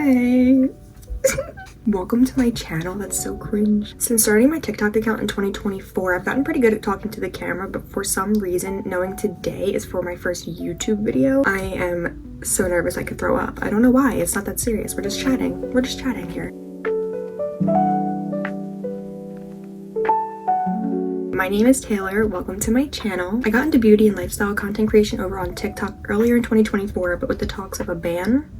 Hey. Welcome to my channel. That's so cringe. Since starting my TikTok account in 2024, I've gotten pretty good at talking to the camera, but for some reason, knowing today is for my first YouTube video, I am so nervous I could throw up. I don't know why. It's not that serious. We're just chatting. We're just chatting here. My name is Taylor. Welcome to my channel. I got into beauty and lifestyle content creation over on TikTok earlier in 2024, but with the talks of a ban,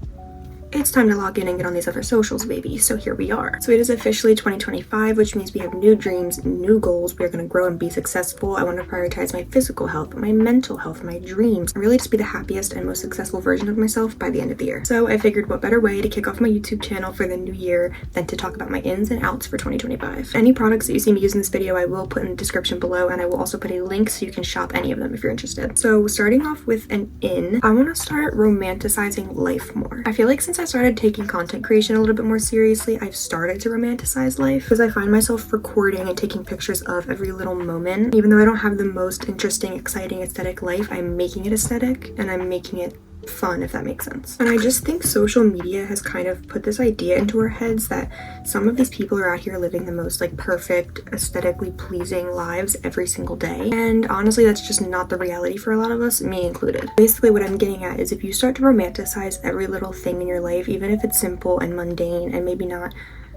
it's time to log in and get on these other socials, baby. So here we are. So it is officially 2025, which means we have new dreams, new goals. We're going to grow and be successful. I want to prioritize my physical health, my mental health, my dreams, and really just be the happiest and most successful version of myself by the end of the year. So I figured what better way to kick off my YouTube channel for the new year than to talk about my ins and outs for 2025. Any products that you see me use in this video, I will put in the description below, and I will also put a link so you can shop any of them if you're interested. So starting off with an in, I want to start romanticizing life more. I feel like since I started taking content creation a little bit more seriously, I've started to romanticize life because I find myself recording and taking pictures of every little moment. Even though I don't have the most interesting, exciting, aesthetic life, I'm making it aesthetic and I'm making it fun, if that makes sense. And I just think social media has kind of put this idea into our heads that some of these people are out here living the most like perfect, aesthetically pleasing lives every single day. And honestly, that's just not the reality for a lot of us, me included. Basically, what I'm getting at is if you start to romanticize every little thing in your life, even if it's simple and mundane and maybe not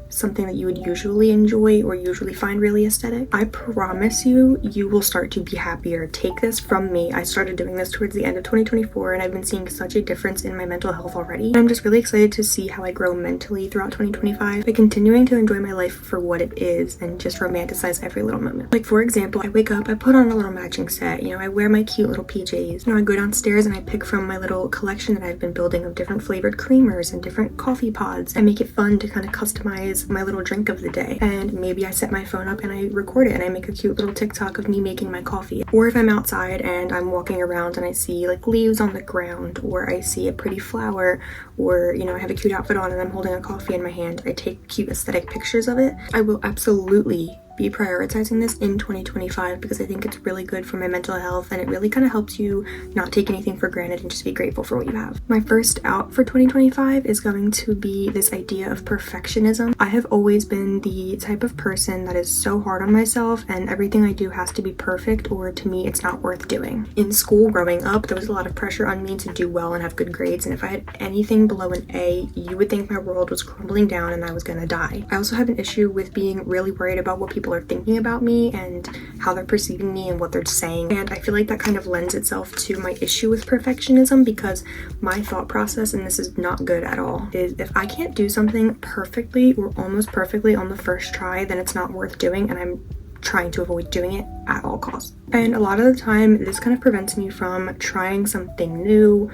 something that you would usually enjoy or usually find really aesthetic, I promise you, you will start to be happier. Take this from me. I started doing this towards the end of 2024 and I've been seeing such a difference in my mental health already. And I'm just really excited to see how I grow mentally throughout 2025 by continuing to enjoy my life for what it is and just romanticize every little moment. Like for example, I wake up, I put on a little matching set, I wear my cute little PJs. I go downstairs and I pick from my little collection that I've been building of different flavored creamers and different coffee pods. I make it fun to kind of customize my little drink of the day, and maybe I set my phone up and I record it and I make a cute little TikTok of me making my coffee. Or if I'm outside and I'm walking around and I see like leaves on the ground, or I see a pretty flower, or I have a cute outfit on and I'm holding a coffee in my hand, I take cute aesthetic pictures of it. I will absolutely be prioritizing this in 2025 because I think it's really good for my mental health and it really kind of helps you not take anything for granted and just be grateful for what you have. My first out for 2025 is going to be this idea of perfectionism. I have always been the type of person that is so hard on myself and everything I do has to be perfect, or to me it's not worth doing. In school growing up, there was a lot of pressure on me to do well and have good grades, and if I had anything below an A, you would think my world was crumbling down and I was gonna die. I also have an issue with being really worried about what people are thinking about me and how they're perceiving me and what they're saying, and I feel like that kind of lends itself to my issue with perfectionism because my thought process, and this is not good at all, is if I can't do something perfectly or almost perfectly on the first try, then it's not worth doing, and I'm trying to avoid doing it at all costs. And a lot of the time this kind of prevents me from trying something new.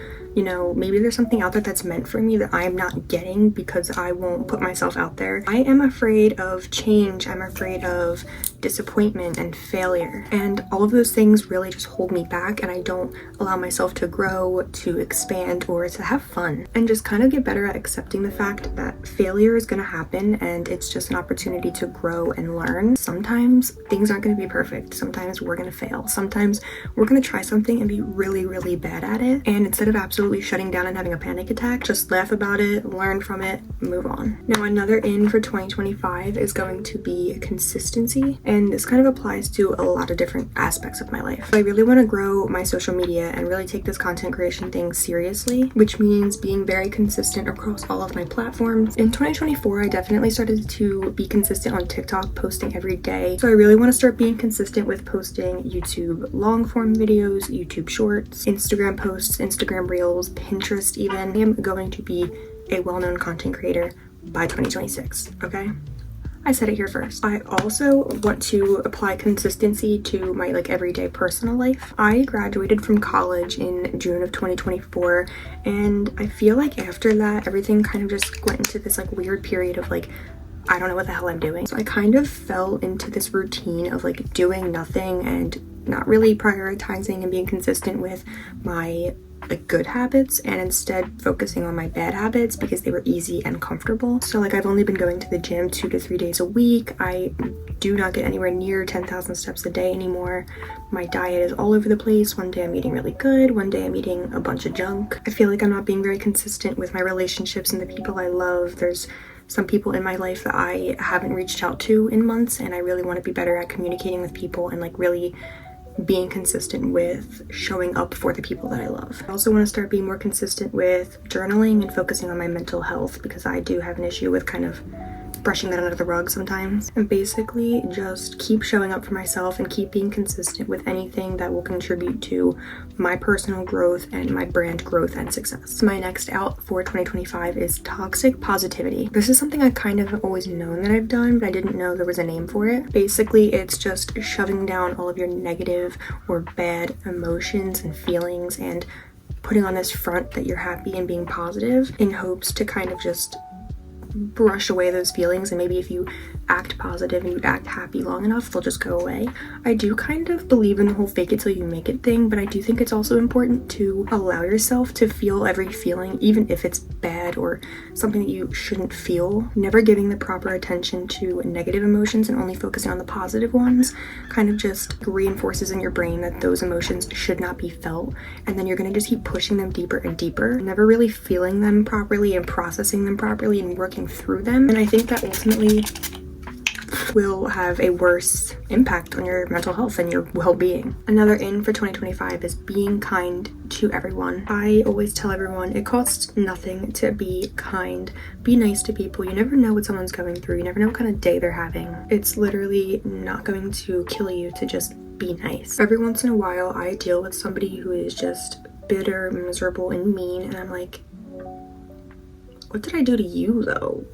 Maybe there's something out there that's meant for me that I'm not getting because I won't put myself out there. I am afraid of change. I'm afraid of disappointment and failure, and all of those things really just hold me back, and I don't allow myself to grow, to expand, or to have fun and just kind of get better at accepting the fact that failure is going to happen and it's just an opportunity to grow and learn. Sometimes things aren't going to be perfect. Sometimes we're going to fail. Sometimes we're going to try something and be really, really bad at it, and instead of absolutely shutting down and having a panic attack, just laugh about it, learn from it, move on. Now another in for 2025 is going to be consistency, and this kind of applies to a lot of different aspects of my life. I really want to grow my social media and really take this content creation thing seriously, which means being very consistent across all of my platforms. In 2024, I definitely started to be consistent on TikTok, posting every day. So I really want to start being consistent with posting YouTube long form videos, YouTube shorts, Instagram posts, Instagram reels, Pinterest even. I am going to be a well-known content creator by 2026, okay? I said it here first. I also want to apply consistency to my everyday personal life. I graduated from college in June of 2024, and I feel like after that, everything kind of just went into this weird period of I don't know what the hell I'm doing. So I kind of fell into this routine of doing nothing and not really prioritizing and being consistent with my like good habits and instead focusing on my bad habits because they were easy and comfortable. So like I've only been going to the gym 2 to 3 days a week. I do not get anywhere near 10,000 steps a day anymore. My diet is all over the place. One day I'm eating really good, one day I'm eating a bunch of junk. I feel like I'm not being very consistent with my relationships and the people I love. There's some people in my life that I haven't reached out to in months, and I really want to be better at communicating with people and like really being consistent with showing up for the people that I love. I also want to start being more consistent with journaling and focusing on my mental health because I do have an issue with kind of brushing that under the rug sometimes. And basically just keep showing up for myself and keep being consistent with anything that will contribute to my personal growth and my brand growth and success. My next out for 2025 is toxic positivity. This is something I kind of always known that I've done, but I didn't know there was a name for it. Basically, it's just shoving down all of your negative or bad emotions and feelings and putting on this front that you're happy and being positive in hopes to kind of just brush away those feelings, and maybe if you act positive and you act happy long enough, they'll just go away. I do kind of believe in the whole fake it till you make it thing, but I do think it's also important to allow yourself to feel every feeling, even if it's bad or something that you shouldn't feel. Never giving the proper attention to negative emotions and only focusing on the positive ones kind of just reinforces in your brain that those emotions should not be felt, and then you're gonna just keep pushing them deeper and deeper, never really feeling them properly and processing them properly and working through them. And I think that ultimately will have a worse impact on your mental health and your well-being. Another in for 2025 is being kind to everyone. I always tell everyone it costs nothing to be kind. Be nice to people. You never know what someone's going through. You never know what kind of day they're having. It's literally not going to kill you to just be nice. Every once in a while I deal with somebody who is just bitter, miserable, and mean, and I'm like, what did I do to you though?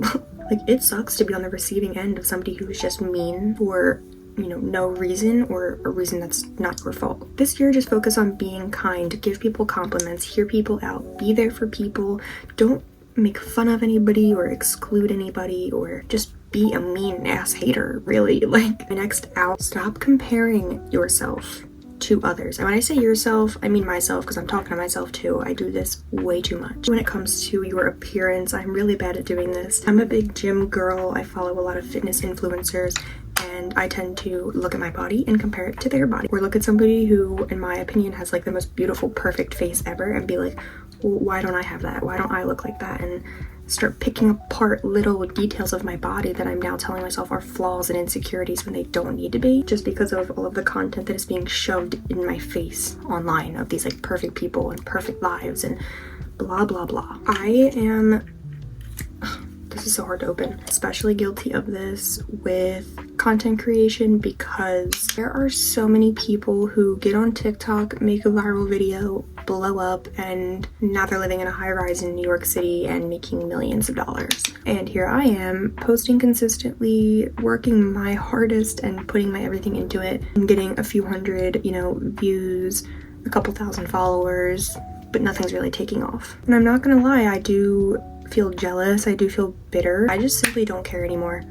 Like, it sucks to be on the receiving end of somebody who's just mean for, you know, no reason or a reason that's not your fault. This year, just focus on being kind, give people compliments, hear people out, be there for people. Don't make fun of anybody or exclude anybody or just be a mean ass hater, really. Like, my next out, stop comparing yourself to others. And when I say yourself, I mean myself, because I'm talking to myself too. I do this way too much. When it comes to your appearance, I'm really bad at doing this. I'm a big gym girl. I follow a lot of fitness influencers, and I tend to look at my body and compare it to their body. Or look at somebody who, in my opinion, has like the most beautiful, perfect face ever and be like, well, why don't I have that? Why don't I look like that? And start picking apart little details of my body that I'm now telling myself are flaws and insecurities when they don't need to be, just because of all of the content that is being shoved in my face online of these like perfect people and perfect lives and blah blah blah. I am, this is so hard to open, especially guilty of this with content creation because there are so many people who get on TikTok, make a viral video, blow up, and now they're living in a high-rise in New York City and making millions of dollars. And here I am posting consistently, working my hardest and putting my everything into it and getting a few hundred, you know, views, a couple thousand followers, but nothing's really taking off. And I'm not gonna lie, I do feel jealous, I do feel bitter. I just simply don't care anymore.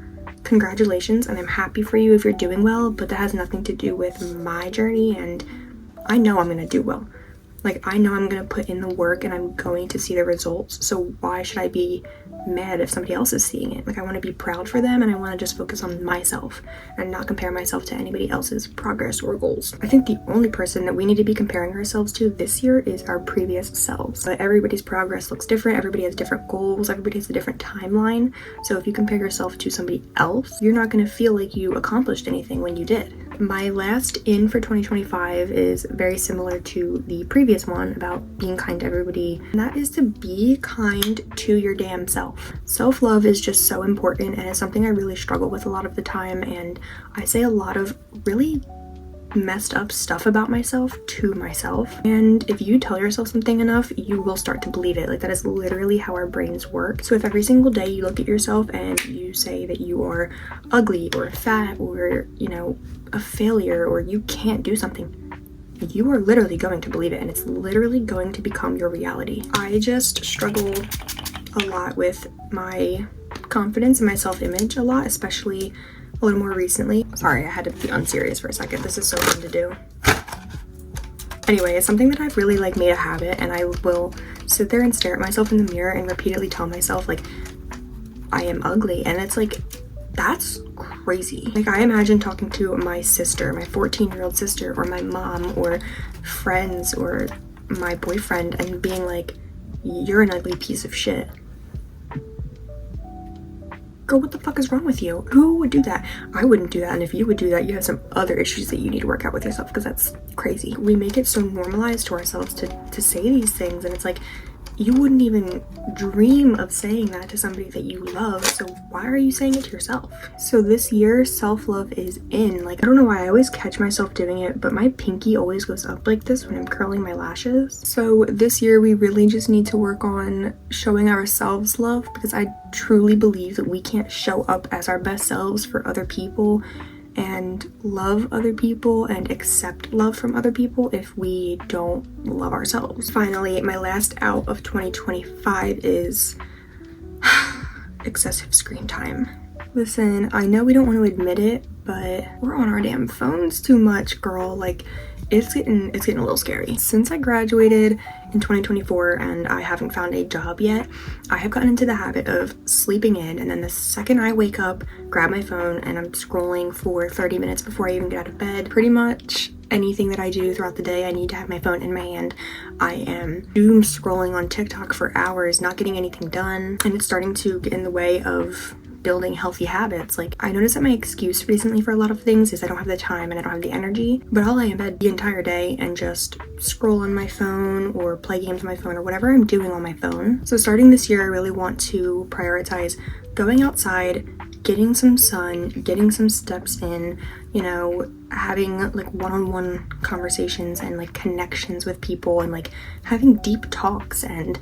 Congratulations, and I'm happy for you if you're doing well, but that has nothing to do with my journey, and I know I'm gonna do well. Like, I know I'm gonna put in the work and I'm going to see the results, so why should I be mad if somebody else is seeing it? Like, I want to be proud for them, and I want to just focus on myself and not compare myself to anybody else's progress or goals. I think the only person that we need to be comparing ourselves to this year is our previous selves. But everybody's progress looks different, everybody has different goals, everybody has a different timeline, so if you compare yourself to somebody else, you're not gonna feel like you accomplished anything when you did. My last in for 2025 is very similar to the previous one about being kind to everybody, and that is to be kind to your damn self. Self-love is just so important, and it's something I really struggle with a lot of the time, and I say a lot of really messed up stuff about myself to myself, and if you tell yourself something enough, you will start to believe it. Like, that is literally how our brains work. So if every single day you look at yourself and you say that you are ugly or fat or, you know, a failure or you can't do something, you are literally going to believe it, and it's literally going to become your reality. I just struggle a lot with my confidence and my self-image a lot, especially a little more recently. Sorry, I had to be unserious for a second. This is so fun to do. Anyway, it's something that I've really like made a habit, and I will sit there and stare at myself in the mirror and repeatedly tell myself like I am ugly. And it's like, that's crazy. Like, I imagine talking to my sister, my 14-year-old sister, or my mom, or friends, or my boyfriend, and being like, you're an ugly piece of shit. Girl, what the fuck is wrong with you? Who would do that? I wouldn't do that. And if you would do that, you have some other issues that you need to work out with yourself, because that's crazy. We make it so normalized to ourselves to say these things, and it's like, you wouldn't even dream of saying that to somebody that you love, so why are you saying it to yourself? So this year, self-love is in. Like, I don't know why I always catch myself doing it, but my pinky always goes up like this when I'm curling my lashes. So this year, we really just need to work on showing ourselves love, because I truly believe that we can't show up as our best selves for other people and love other people and accept love from other people if we don't love ourselves. Finally, my last out of 2025 is excessive screen time. Listen, I know we don't want to admit it, but we're on our damn phones too much, girl. Like, it's getting a little scary. Since I graduated in 2024 and I haven't found a job yet, I have gotten into the habit of sleeping in, and then the second I wake up, grab my phone and I'm scrolling for 30 minutes before I even get out of bed. Pretty much anything that I do throughout the day, I need to have my phone in my hand. I am doom scrolling on TikTok for hours, not getting anything done, and it's starting to get in the way of building healthy habits. Like, I noticed that my excuse recently for a lot of things is I don't have the time and I don't have the energy, but I'll lay in bed the entire day and just scroll on my phone or play games on my phone or whatever I'm doing on my phone. So starting this year, I really want to prioritize going outside, getting some sun, getting some steps in, you know, having like one-on-one conversations and like connections with people, and like having deep talks and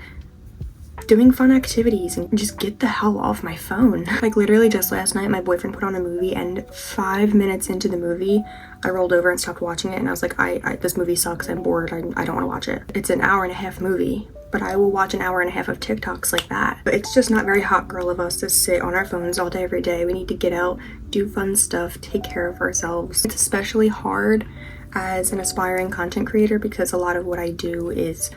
doing fun activities, and just get the hell off my phone. Like, literally just last night, my boyfriend put on a movie, and 5 minutes into the movie, I rolled over and stopped watching it, and I was like, this movie sucks, I'm bored, I don't want to watch it. It's an hour-and-a-half movie, but I will watch an hour-and-a-half of TikToks like that. But it's just not very hot girl of us to sit on our phones all day, every day. We need to get out, do fun stuff, take care of ourselves. It's especially hard as an aspiring content creator, because a lot of what I do is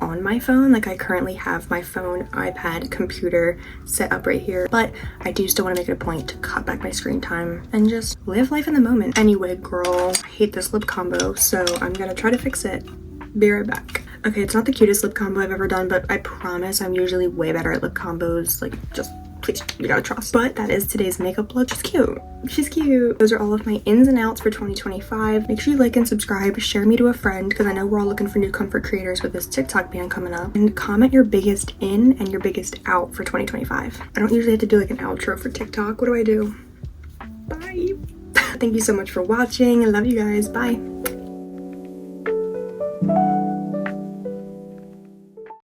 on my phone. Like, I currently have my phone, iPad, computer set up right here, but I do still want to make it a point to cut back my screen time and just live life in the moment. Anyway, girl, I hate this lip combo, so I'm gonna try to fix it. Be right back. Okay, it's not the cutest lip combo I've ever done, but I promise I'm usually way better at lip combos. Like, just please, you gotta trust. But that is today's makeup look. She's cute. She's cute. Those are all of my ins and outs for 2025. Make sure you like and subscribe. Share me to a friend, because I know we're all looking for new comfort creators with this TikTok ban coming up. And comment your biggest in and your biggest out for 2025. I don't usually have to do like an outro for TikTok. What do I do? Bye. Thank you so much for watching. I love you guys. Bye.